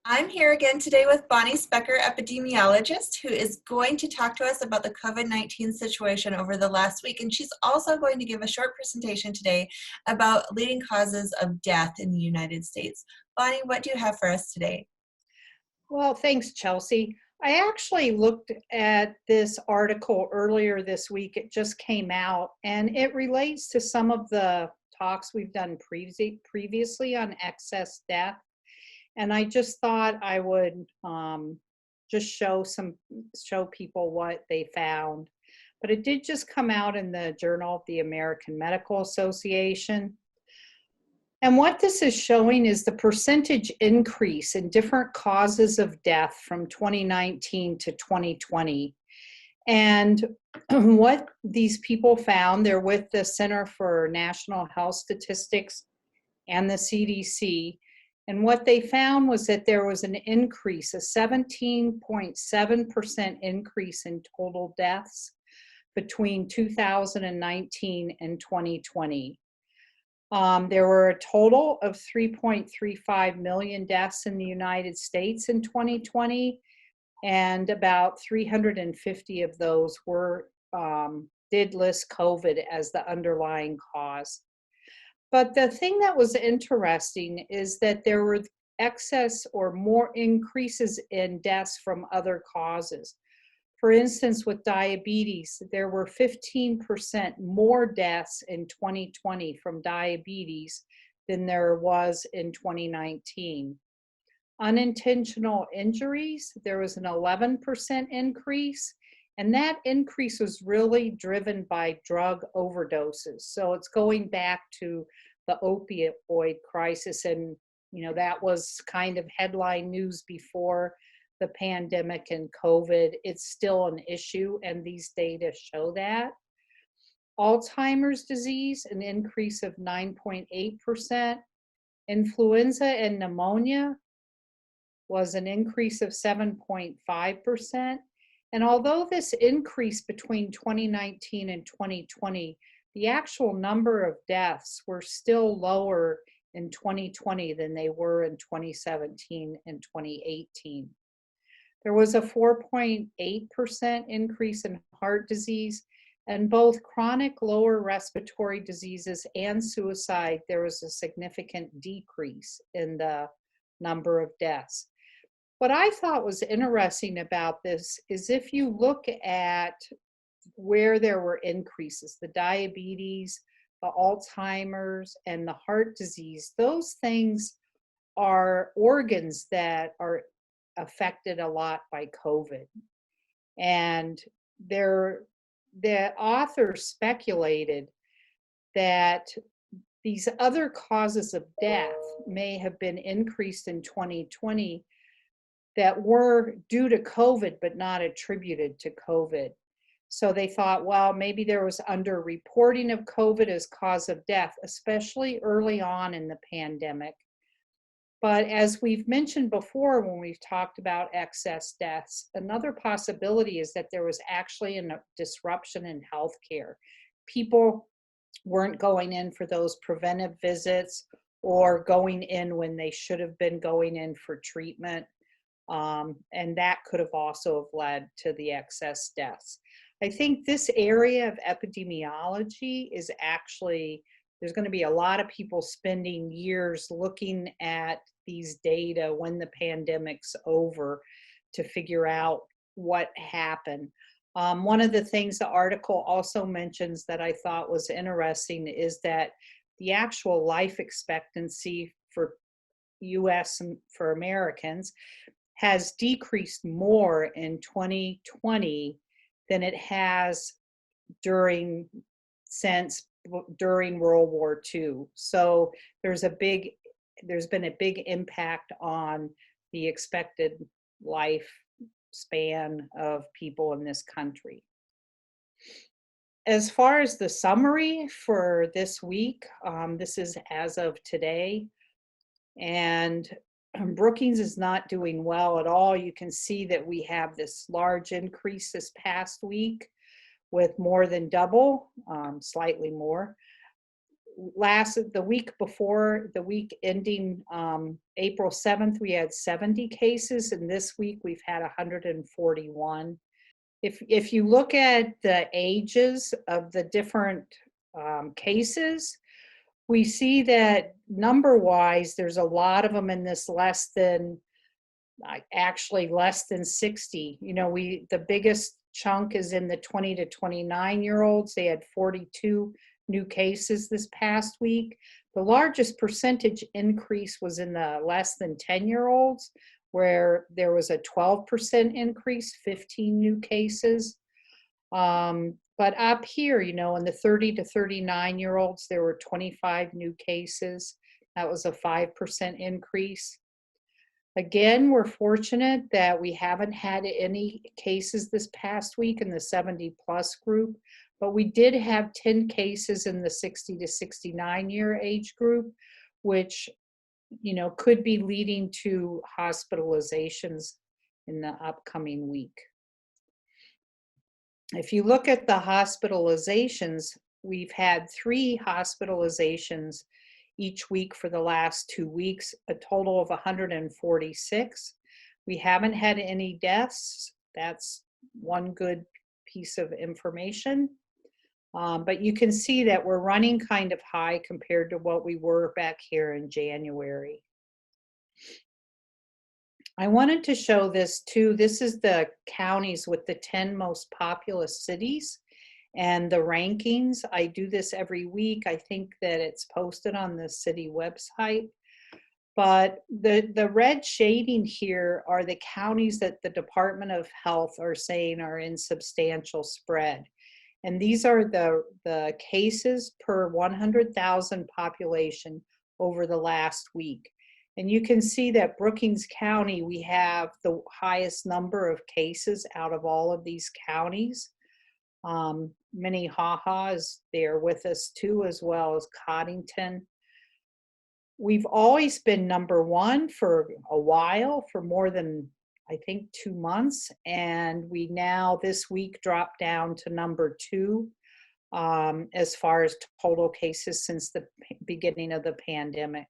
I'm here again today with Bonny Specker, epidemiologist, who is going to talk to us about the COVID-19 situation over the last week. And she's also going to give a short presentation today about leading causes of death in the United States. Bonny, what do you have for us today? Well, thanks, Chelsea. I actually looked at this article earlier this week. It just came out, and it relates to some of the talks we've done previously on excess death. And I just thought I would just show people what they found. But it did just come out in the Journal of the American Medical Association. And what this is showing is the percentage increase in different causes of death from 2019 to 2020. And what these people found, they're with the Center for National Health Statistics and the CDC. And what they found was that there was an increase, a 17.7% increase in total deaths between 2019 and 2020. There were a total of 3.35 million deaths in the United States in 2020, and about 350 of those did list COVID as the underlying cause. But the thing that was interesting is that there were excess or more increases in deaths from other causes. For instance, with diabetes, there were 15% more deaths in 2020 from diabetes than there was in 2019. Unintentional injuries, there was an 11% increase, and that increase was really driven by drug overdoses. So it's going back to the opioid crisis, and that was kind of headline news before the pandemic and COVID. It's still an issue, and these data show that. Alzheimer's disease, an increase of 9.8%. Influenza and pneumonia was an increase of 7.5%. And although this increased between 2019 and 2020, the actual number of deaths were still lower in 2020 than they were in 2017 and 2018. There was a 4.8% increase in heart disease, and both chronic lower respiratory diseases and suicide, there was a significant decrease in the number of deaths. What I thought was interesting about this is if you look at where there were increases, the diabetes, the Alzheimer's, and the heart disease, those things are organs that are affected a lot by COVID. And the authors speculated that these other causes of death may have been increased in 2020 that were due to COVID but not attributed to COVID. So they thought, well, maybe there was underreporting of COVID as cause of death, especially early on in the pandemic. But as we've mentioned before when we've talked about excess deaths, another possibility is that there was actually a disruption in healthcare. People weren't going in for those preventive visits or going in when they should have been going in for treatment. And that could have also have led to the excess deaths. I think this area of epidemiology is actually, there's going to be a lot of people spending years looking at these data when the pandemic's over to figure out what happened. One of the things the article also mentions that I thought was interesting is that the actual life expectancy for US and for Americans has decreased more in 2020 than it has during World War II. So there's been a big impact on the expected lifespan of people in this country. As far as the summary for this week, this is as of today, and Brookings is not doing well at all. You can see that we have this large increase this past week with more than double, slightly more. the week before, the week ending April 7th, we had 70 cases, and this week we've had 141. If you look at the ages of the different cases, we see that number-wise, there's a lot of them in this actually less than 60. You know, the biggest chunk is in the 20 to 29-year-olds. They had 42 new cases this past week. The largest percentage increase was in the less than 10-year-olds, where there was a 12% increase, 15 new cases. But up here, you know, in the 30 to 39-year-olds, there were 25 new cases. That was a 5% increase. Again, we're fortunate that we haven't had any cases this past week in the 70+ group, but we did have 10 cases in the 60 to 69-year age group, which, you know, could be leading to hospitalizations in the upcoming week. If you look at the hospitalizations, we've had 3 hospitalizations each week for the last 2 weeks, a total of 146. We haven't had any deaths. That's one good piece of information. But you can see that we're running kind of high compared to what we were back here in January. I wanted to show this too. This is the counties with the 10 most populous cities and the rankings. I do this every week. I think that it's posted on the city website. But the red shading here are the counties that the Department of Health are saying are in substantial spread. And these are the cases per 100,000 population over the last week. And you can see that Brookings County, we have the highest number of cases out of all of these counties. Minnehaha is there with us too, as well as Coddington. We've always been number 1 for a while, for more than, I think, 2 months. And we now this week dropped down to number 2 as far as total cases since the beginning of the pandemic.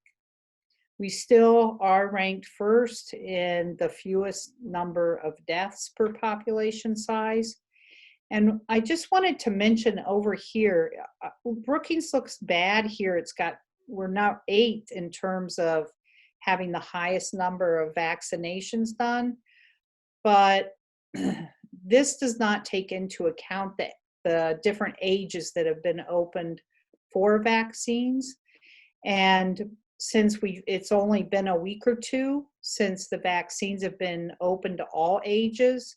We still are ranked first in the fewest number of deaths per population size. And I just wanted to mention over here, Brookings looks bad here. We're now 8 in terms of having the highest number of vaccinations done. But this does not take into account the different ages that have been opened for vaccines. And since it's only been a week or 2 since the vaccines have been open to all ages,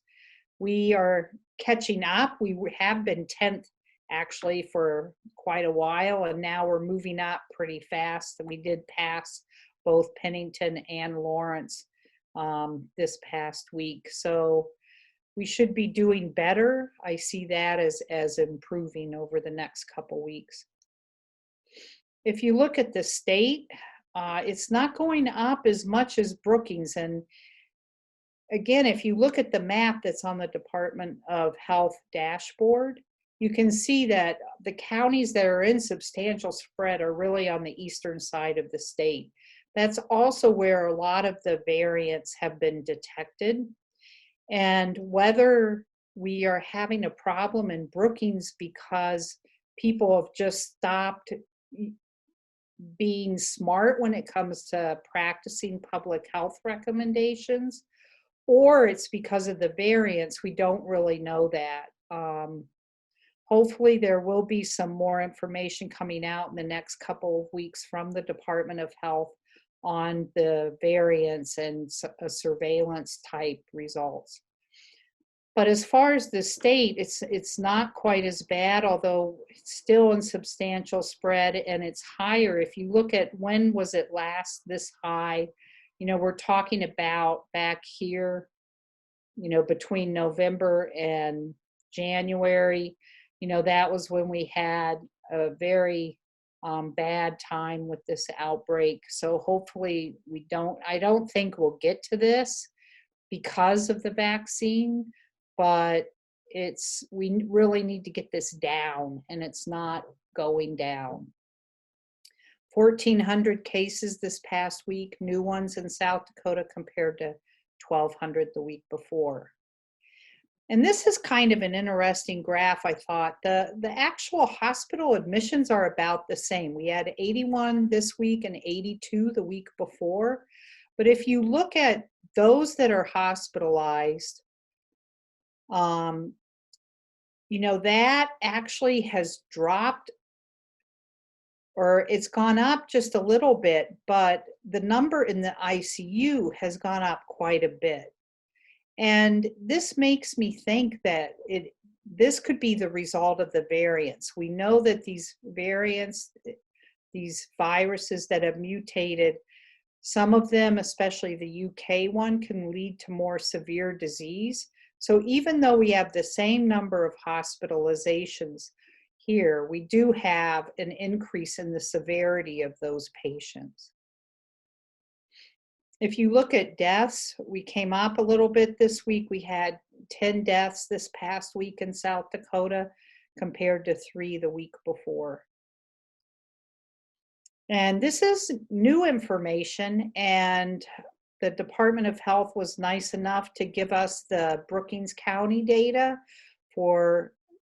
we are catching up. We have been 10th actually for quite a while, and now we're moving up pretty fast. And we did pass both Pennington and Lawrence this past week. So we should be doing better. I see that as improving over the next couple weeks. If you look at the state, it's not going up as much as Brookings. And again, if you look at the map that's on the Department of Health dashboard, you can see that the counties that are in substantial spread are really on the eastern side of the state. That's also where a lot of the variants have been detected. And whether we are having a problem in Brookings because people have just stopped being smart when it comes to practicing public health recommendations, or it's because of the variants, we don't really know that. Hopefully there will be some more information coming out in the next couple of weeks from the Department of Health on the variants and surveillance type results. But as far as the state, it's not quite as bad, although it's still in substantial spread, and it's higher. If you look at when was it last this high, you know, we're talking about back here, you know, between November and January, you know, that was when we had a very bad time with this outbreak. So hopefully I don't think we'll get to this because of the vaccine, but we really need to get this down, and it's not going down. 1,400 cases this past week, new ones in South Dakota compared to 1,200 the week before. And this is kind of an interesting graph, I thought. The actual hospital admissions are about the same. We had 81 this week and 82 the week before. But if you look at those that are hospitalized, that actually has dropped, or it's gone up just a little bit, but the number in the ICU has gone up quite a bit. And this makes me think that this could be the result of the variants. We know that these variants, these viruses that have mutated, some of them, especially the UK one, can lead to more severe disease. So even though we have the same number of hospitalizations here, we do have an increase in the severity of those patients. If you look at deaths, we came up a little bit this week. We had 10 deaths this past week in South Dakota compared to 3 the week before. And this is new information, and the Department of Health was nice enough to give us the Brookings County data for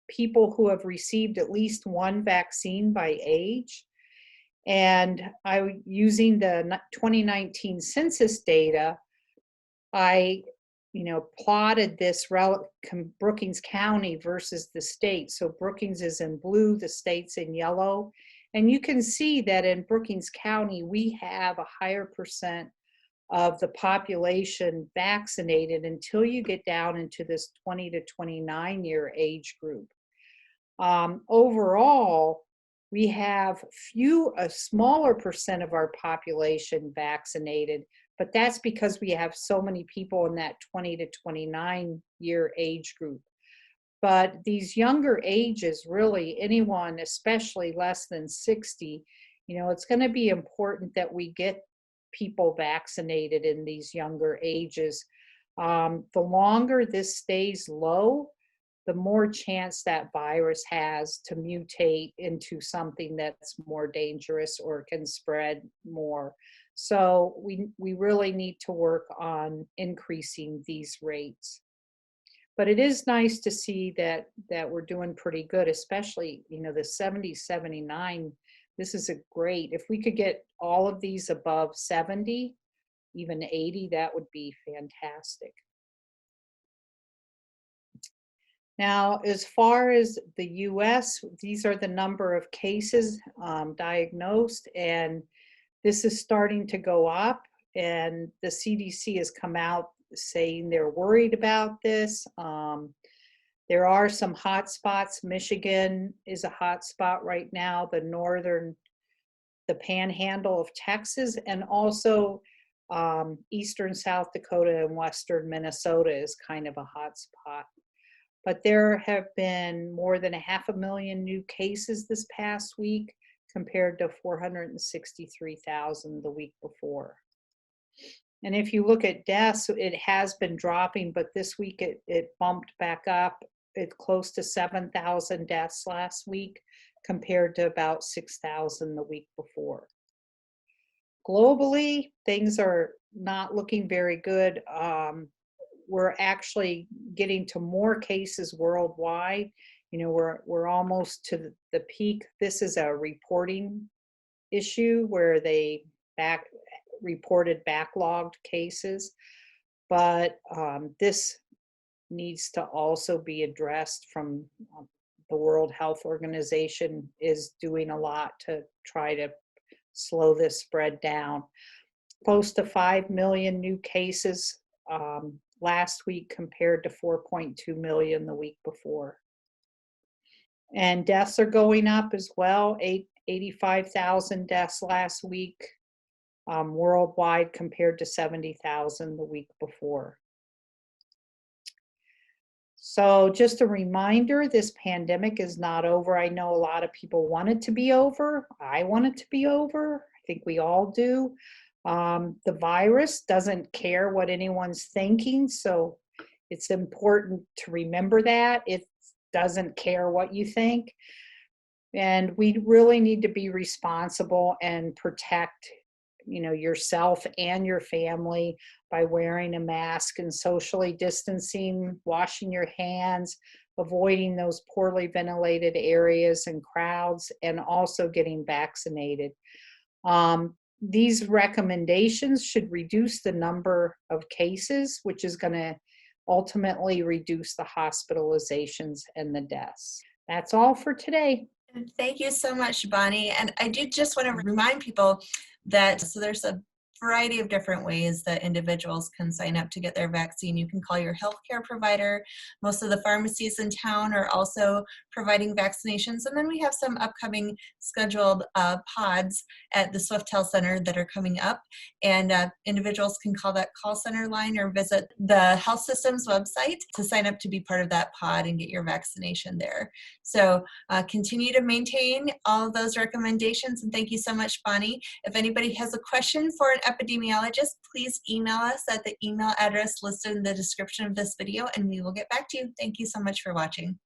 people who have received at least one vaccine by age. And using the 2019 census data, I plotted this Brookings County versus the state. So Brookings is in blue, the state's in yellow. And you can see that in Brookings County, we have a higher percent of the population vaccinated until you get down into this 20 to 29 year age group. Overall, we have a smaller percent of our population vaccinated, but that's because we have so many people in that 20 to 29 year age group. But these younger ages, really anyone, especially less than 60, it's going to be important that we get people vaccinated in these younger ages. The longer this stays low, the more chance that virus has to mutate into something that's more dangerous or can spread more. So we really need to work on increasing these rates. But it is nice to see that we're doing pretty good, especially, the 70, 79. This is great. If we could get all of these above 70, even 80, that would be fantastic. Now, as far as the US, these are the number of cases diagnosed, and this is starting to go up, and the CDC has come out saying they're worried about this. There are some hot spots. Michigan is a hot spot right now, the panhandle of Texas, and also eastern South Dakota and western Minnesota is kind of a hot spot. But there have been more than 500,000 new cases this past week compared to 463,000 the week before. And if you look at deaths, it has been dropping, but this week it bumped back up. It's close to 7,000 deaths last week compared to about 6,000 the week before. Globally, things are not looking very good. We're actually getting to more cases worldwide. We're almost to the peak. This is a reporting issue where they reported backlogged cases, but this needs to also be addressed from the World Health Organization is doing a lot to try to slow this spread down. Close to 5 million new cases last week compared to 4.2 million the week before. And deaths are going up as well, 85,000 deaths last week worldwide compared to 70,000 the week before. So just a reminder, this pandemic is not over. I know a lot of people want it to be over. I want it to be over. I think we all do. The virus doesn't care what anyone's thinking, so it's important to remember that. It doesn't care what you think. And we really need to be responsible and protect, yourself and your family by wearing a mask and socially distancing, washing your hands, avoiding those poorly ventilated areas and crowds, and also getting vaccinated. These recommendations should reduce the number of cases, which is going to ultimately reduce the hospitalizations and the deaths. That's all for today. Thank you so much, Bonnie. And I do just want to remind people that there's a variety of different ways that individuals can sign up to get their vaccine. You can call your healthcare provider. Most of the pharmacies in town are also providing vaccinations. And then we have some upcoming scheduled pods at the Swift Health Center that are coming up. And individuals can call that call center line or visit the health system's website to sign up to be part of that pod and get your vaccination there. So continue to maintain all of those recommendations. And thank you so much, Bonnie. If anybody has a question for an epidemiologist, please email us at the email address listed in the description of this video, and we will get back to you. Thank you so much for watching.